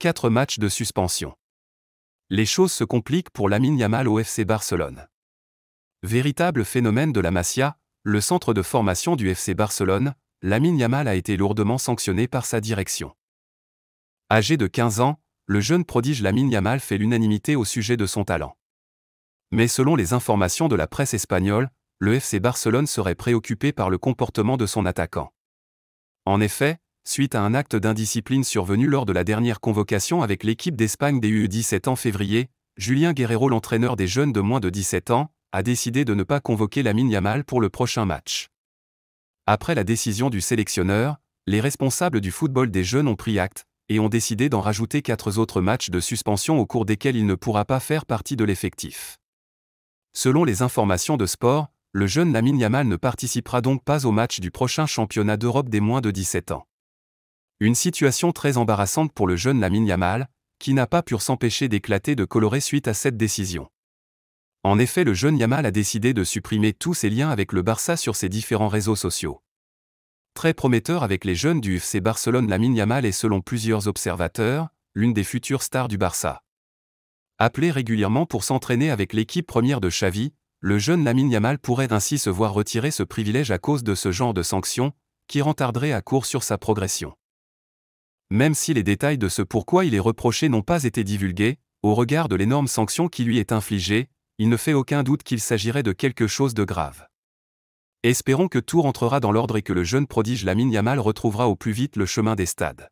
4 matchs de suspension. Les choses se compliquent pour Lamine Yamal au FC Barcelone. Véritable phénomène de la Masia, le centre de formation du FC Barcelone, Lamine Yamal a été lourdement sanctionné par sa direction. Âgé de 15 ans, le jeune prodige Lamine Yamal fait l'unanimité au sujet de son talent. Mais selon les informations de la presse espagnole, le FC Barcelone serait préoccupé par le comportement de son attaquant. En effet, suite à un acte d'indiscipline survenu lors de la dernière convocation avec l'équipe d'Espagne des U17 en février, Julien Guerreiro, l'entraîneur des jeunes de moins de 17 ans, a décidé de ne pas convoquer Lamine Yamal pour le prochain match. Après la décision du sélectionneur, les responsables du football des jeunes ont pris acte, et ont décidé d'en rajouter 4 autres matchs de suspension au cours desquels il ne pourra pas faire partie de l'effectif. Selon les informations de Sport, le jeune Lamine Yamal ne participera donc pas au match du prochain championnat d'Europe des moins de 17 ans. Une situation très embarrassante pour le jeune Lamine Yamal, qui n'a pas pu s'empêcher d'éclater de coloré suite à cette décision. En effet, le jeune Yamal a décidé de supprimer tous ses liens avec le Barça sur ses différents réseaux sociaux. Très prometteur avec les jeunes du FC Barcelone, Lamine Yamal est selon plusieurs observateurs, l'une des futures stars du Barça. Appelé régulièrement pour s'entraîner avec l'équipe première de Xavi, le jeune Lamine Yamal pourrait ainsi se voir retirer ce privilège à cause de ce genre de sanctions, qui retarderait à court sur sa progression. Même si les détails de ce pourquoi il est reproché n'ont pas été divulgués, au regard de l'énorme sanction qui lui est infligée, il ne fait aucun doute qu'il s'agirait de quelque chose de grave. Espérons que tout rentrera dans l'ordre et que le jeune prodige Lamine Yamal retrouvera au plus vite le chemin des stades.